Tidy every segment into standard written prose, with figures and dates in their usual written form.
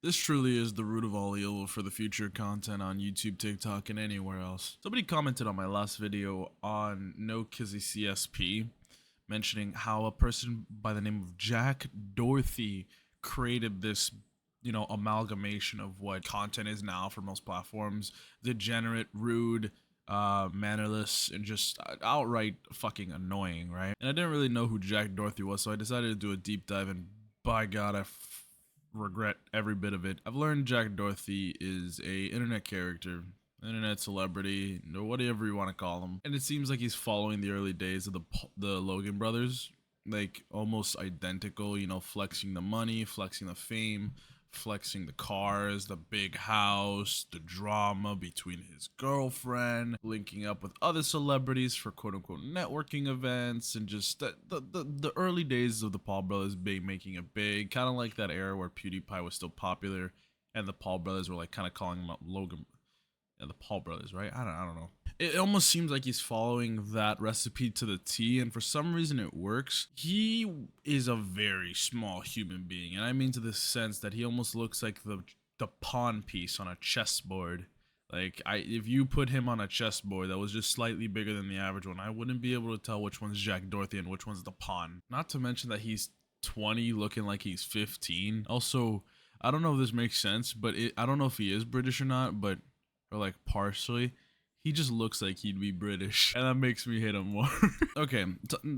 This truly is the root of all evil for the future content on YouTube, TikTok, and anywhere else. Somebody commented on my last video on No Kizzy CSP, mentioning how a person by the name of Jack Doherty created this, amalgamation of what content is now for most platforms. Degenerate, rude, mannerless, and just outright fucking annoying, right? And I didn't really know who Jack Doherty was, so I decided to do a deep dive, and by God, I regret every bit of it. I've learned Jack Doherty is a internet character, internet celebrity, or whatever you want to call him, and it seems like he's following the early days of the Logan brothers, like almost identical, flexing the money, flexing the fame, flexing the cars, the big house, the drama between his girlfriend, linking up with other celebrities for quote-unquote networking events, and just the early days of the Paul brothers making it big, kind of like that era where PewDiePie was still popular and the Paul brothers were like kind of calling him out Logan. Yeah, the Paul brothers, right? I don't know. It almost seems like he's following that recipe to the T, and for some reason it works. He is a very small human being, and I mean to the sense that he almost looks like the pawn piece on a chessboard. Like, if you put him on a chessboard that was just slightly bigger than the average one, I wouldn't be able to tell which one's Jack Doherty and which one's the pawn. Not to mention that he's 20 looking like he's 15. Also, I don't know if this makes sense, but I don't know if he is British or not, but or like partially, he just looks like he'd be British, and that makes me hate him more. Okay,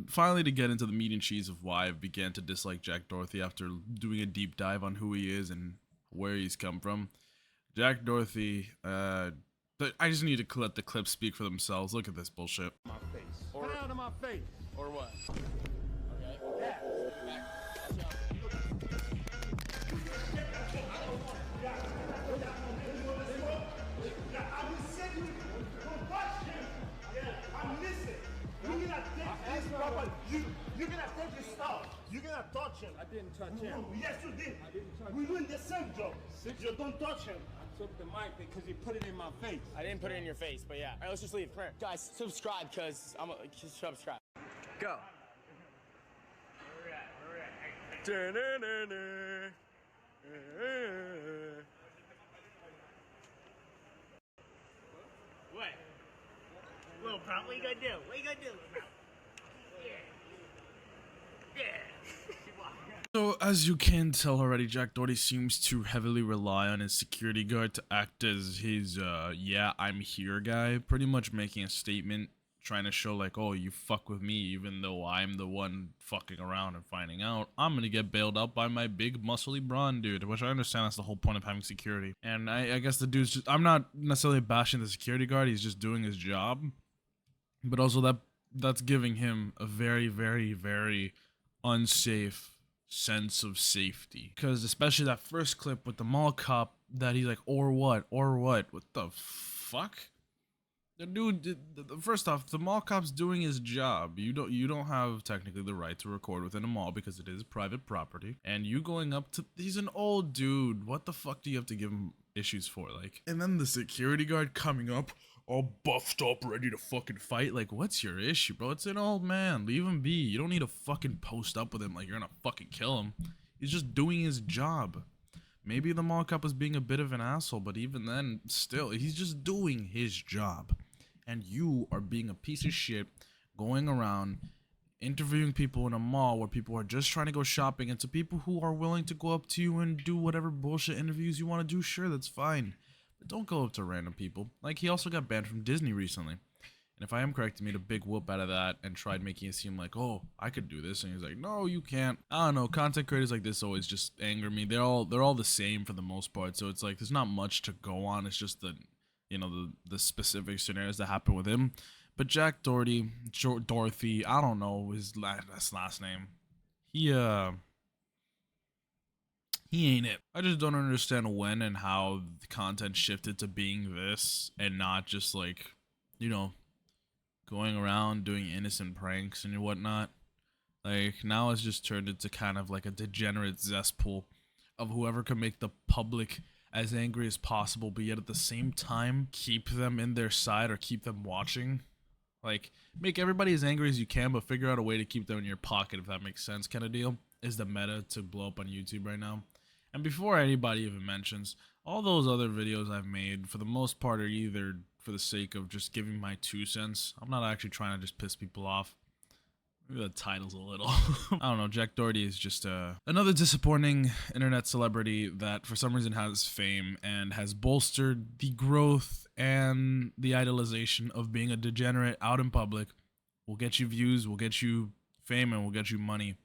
finally to get into the meat and cheese of why I began to dislike Jack Doherty after doing a deep dive on who he is and where he's come from. Jack Doherty, I just need to let the clips speak for themselves. Look at this bullshit. My face. Or out of my face. Or what? Okay. Yeah. You're gonna take his stuff. You're gonna touch him. I didn't touch him. Yes, you did. I didn't touch We're him. doing the same job. You don't touch him. I took the mic because he put it in my face. I didn't put it in your face, but yeah. All right, let's just leave. Come here. Guys, subscribe, because just subscribe. Go. Where we at? What? Little Prompt, what you gonna do? What you gonna do, bro? Yeah. So, as you can tell already, Jack Doherty seems to heavily rely on his security guard to act as his, yeah, I'm here guy, pretty much making a statement, trying to show like, oh, you fuck with me, even though I'm the one fucking around and finding out, I'm gonna get bailed out by my big muscly brawn dude, which I understand that's the whole point of having security. And I guess the dude's just, I'm not necessarily bashing the security guard, he's just doing his job, but also that's giving him a very, very, very unsafe sense of safety, because especially that first clip with the mall cop that he's like, or what the fuck. The dude, first off, the mall cop's doing his job. You don't have technically the right to record within a mall because it is private property, and you going up to, he's an old dude, what the fuck do you have to give him issues for? Like, and then the security guard coming up all buffed up, ready to fucking fight. Like, what's your issue, bro? It's an old man. Leave him be. You don't need to fucking post up with him like you're gonna fucking kill him. He's just doing his job. Maybe the mall cop was being a bit of an asshole, but even then, still, he's just doing his job. And you are being a piece of shit, going around interviewing people in a mall where people are just trying to go shopping, and to people who are willing to go up to you and do whatever bullshit interviews you want to do, sure, that's fine. But don't go up to random people. Like, he also got banned from Disney recently. And if I am correct, he made a big whoop out of that and tried making it seem like, oh, I could do this. And he's like, no, you can't. I don't know. Content creators like this always just anger me. They're all the same for the most part. So it's like, there's not much to go on. It's just the the specific scenarios that happen with him. But Jack Doherty, Dorothy, I don't know his last name. He ain't it. I just don't understand when and how the content shifted to being this and not just like, going around doing innocent pranks and whatnot. Like, now it's just turned into kind of like a degenerate cesspool of whoever can make the public as angry as possible, but yet at the same time keep them in their side or keep them watching. Like, make everybody as angry as you can, but figure out a way to keep them in your pocket, if that makes sense, kind of deal, is the meta to blow up on YouTube right now. And before anybody even mentions, all those other videos I've made, for the most part, are either for the sake of just giving my 2 cents. I'm not actually trying to just piss people off. Maybe the title's a little. I don't know. Jack Doherty is just another disappointing internet celebrity that for some reason has fame and has bolstered the growth and the idolization of being a degenerate out in public. Will get you views, will get you fame, and will get you money.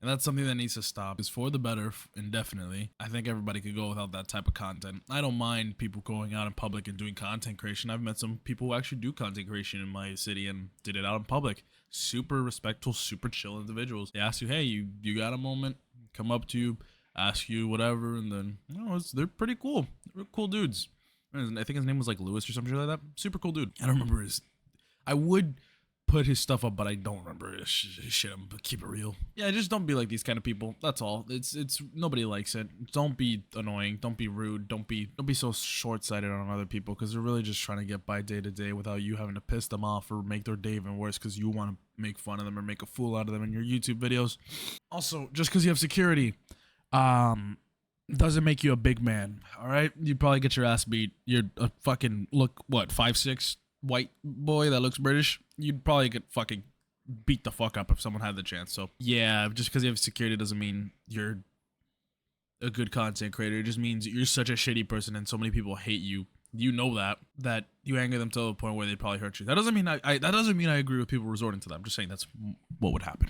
And that's something that needs to stop. It's for the better, indefinitely. I think everybody could go without that type of content. I don't mind people going out in public and doing content creation. I've met some people who actually do content creation in my city and did it out in public. Super respectful, super chill individuals. They ask you, hey, you got a moment? Come up to you, ask you whatever, and then, they're pretty cool. They're cool dudes. I think his name was like Lewis or something like that. Super cool dude. I don't remember I would put his stuff up, but I don't remember his shit. I'm gonna keep it real. Yeah, just don't be like these kind of people. That's all. It's nobody likes it. Don't be annoying. Don't be rude. Don't be so short-sighted on other people, because they're really just trying to get by day to day without you having to piss them off or make their day even worse because you want to make fun of them or make a fool out of them in your YouTube videos. Also, just because you have security, doesn't make you a big man. All right, you probably get your ass beat. You're a fucking 5'6" white boy that looks British. You'd probably get fucking beat the fuck up if someone had the chance. So yeah, just because you have security doesn't mean you're a good content creator. It just means you're such a shitty person and so many people hate you. You know that you anger them to the point where they probably hurt you. That doesn't mean I agree with people resorting to that. I'm just saying that's what would happen.